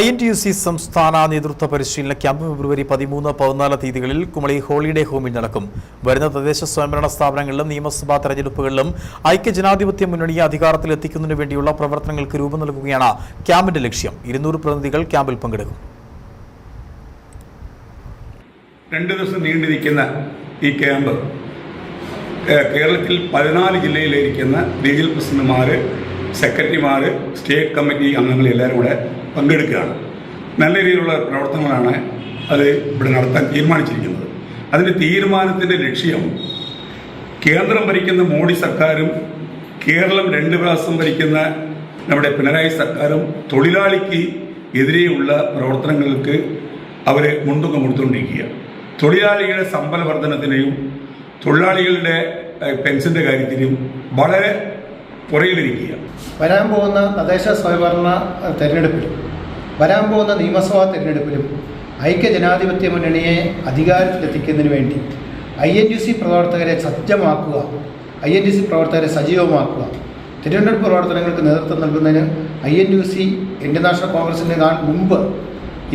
INTUC സംസ്ഥാന നേതൃത്വ പരിശീലന ക്യാമ്പ് ഫെബ്രുവരി 13-14 തീയതികളിൽ കുമളി ഹോളിഡേ ഹോമിൽ നടക്കും. വരുന്ന തദ്ദേശ സ്വയംഭരണ സ്ഥാപനങ്ങളിലും നിയമസഭാ തെരഞ്ഞെടുപ്പുകളിലും ഐക്യജനാധിപത്യ മുന്നണിയെ അധികാരത്തിലെത്തിക്കുന്നതിനു വേണ്ടിയുള്ള പ്രവർത്തനങ്ങൾക്ക് രൂപം നൽകുകയാണ് ക്യാമ്പിന്റെ ലക്ഷ്യം. 200 പ്രതിനിധികൾ ക്യാമ്പിൽ പങ്കെടുക്കും. 2 ദിവസം നീണ്ടിരിക്കുന്ന ഈ ക്യാമ്പ് കേരളത്തിൽ 14 ജില്ലയിലിരിക്കുന്ന റീജിയണൽ പ്രസിഡന്റുമാർ, സെക്രട്ടറിമാർ, സ്റ്റേറ്റ് കമ്മിറ്റി അംഗങ്ങൾ എല്ലാവരും കൂടെ പങ്കെടുക്കുകയാണ്. നല്ല രീതിയിലുള്ള പ്രവർത്തനങ്ങളാണ് അത് ഇവിടെ നടത്താൻ തീരുമാനിച്ചിരിക്കുന്നത്. അതിൻ്റെ തീരുമാനത്തിൻ്റെ ലക്ഷ്യം കേന്ദ്രം ഭരിക്കുന്ന മോഡി സർക്കാരും കേരളം 2 പ്രാവശ്യം ഭരിക്കുന്ന നമ്മുടെ പിണറായി സർക്കാരും തൊഴിലാളിക്ക് എതിരെയുള്ള പ്രവർത്തനങ്ങൾക്ക് അവർ മുൻതൂക്കം കൊടുത്തുകൊണ്ടിരിക്കുക. തൊഴിലാളികളുടെ ശമ്പള വർധനത്തിനെയും തൊഴിലാളികളുടെ പെൻഷൻ്റെ കാര്യത്തിലും വളരെ പുറകിലിരിക്കുക. വരാൻ പോകുന്ന തദ്ദേശ സ്വയംഭരണ തെരഞ്ഞെടുപ്പിലും വരാൻ പോകുന്ന നിയമസഭാ തെരഞ്ഞെടുപ്പിലും ഐക്യജനാധിപത്യ മുന്നണിയെ അധികാരത്തിലെത്തിക്കുന്നതിന് വേണ്ടി INTUC പ്രവർത്തകരെ സജ്ജമാക്കുക, INTUC പ്രവർത്തകരെ സജീവമാക്കുക, തിരഞ്ഞെടുപ്പ് പ്രവർത്തനങ്ങൾക്ക് നേതൃത്വം നൽകുന്നതിന് INTUC ഇന്ത്യൻ നാഷണൽ കോൺഗ്രസിന് മുമ്പ്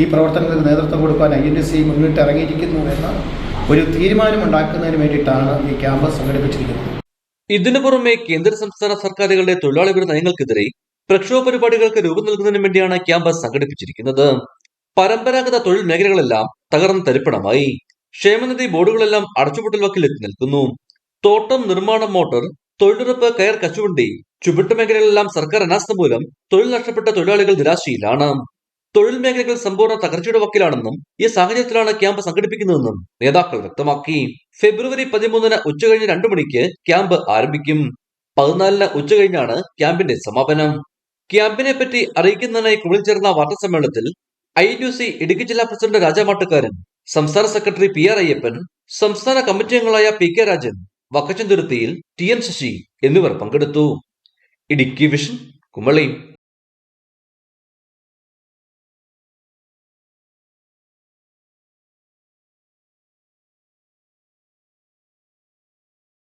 ഈ പ്രവർത്തനങ്ങൾക്ക് നേതൃത്വം കൊടുക്കാൻ INTUC മുന്നിട്ട് ഇറങ്ങിയിരിക്കുന്നു എന്ന ഒരു തീരുമാനമുണ്ടാക്കുന്നതിന് വേണ്ടിയിട്ടാണ് ഈ ക്യാമ്പ് സംഘടിപ്പിച്ചിരിക്കുന്നത്. ഇതിനു പുറമെ കേന്ദ്ര സംസ്ഥാന സർക്കാരുകളുടെ തൊഴിലാളി വിരുദ്ധ നയങ്ങൾക്കെതിരെ പ്രക്ഷോഭ പരിപാടികൾക്ക് രൂപം നൽകുന്നതിന് വേണ്ടിയാണ് ക്യാമ്പ് സംഘടിപ്പിച്ചിരിക്കുന്നത്. പരമ്പരാഗത തൊഴിൽ മേഖലകളെല്ലാം തകർന്ന് തരിപ്പണമായി. ക്ഷേമനിധി ബോർഡുകളെല്ലാം അടച്ചുപൂട്ടൽ വക്കിലെത്തി നിൽക്കുന്നു. തോട്ടം, നിർമ്മാണം, മോട്ടോർ, തൊഴിലുറപ്പ്, കയർ, കശുവണ്ടി, ചുവട്ട് മേഖലകളിലെല്ലാം സർക്കാർ അനാസ്ഥ മൂലം തൊഴിൽ നഷ്ടപ്പെട്ട തൊഴിലാളികൾ നിരാശയിലാണ്. തൊഴിൽ മേഖലകൾ സമ്പൂർണ്ണ തകർച്ചയുടെ വക്കിലാണെന്നും ഈ സാഹചര്യത്തിലാണ് ക്യാമ്പ് സംഘടിപ്പിക്കുന്നതെന്നും നേതാക്കൾ വ്യക്തമാക്കി. ഫെബ്രുവരി 13-ന് ഉച്ചകഴിഞ്ഞ് 2 മണിക്ക് ക്യാമ്പ് ആരംഭിക്കും. 14-ന് ഉച്ചകഴിഞ്ഞാണ് ക്യാമ്പിന്റെ സമാപനം. ക്യാമ്പിനെ പറ്റി അറിയിക്കുന്നതിനായി കുമളിൽ ചേർന്ന വാർത്താസമ്മേളനത്തിൽ INTUC ഇടുക്കി ജില്ലാ പ്രസിഡന്റ് രാജാമാട്ടുകാരൻ, സംസ്ഥാന സെക്രട്ടറി PR അയ്യപ്പൻ, സംസ്ഥാന കമ്മിറ്റി അംഗങ്ങളായ PK രാജൻ, വക്കച്ചൻ തുരുത്തിയിൽ, TN ശശി എന്നിവർ പങ്കെടുത്തു. ഇടുക്കി വിഷൻ, കുമളി.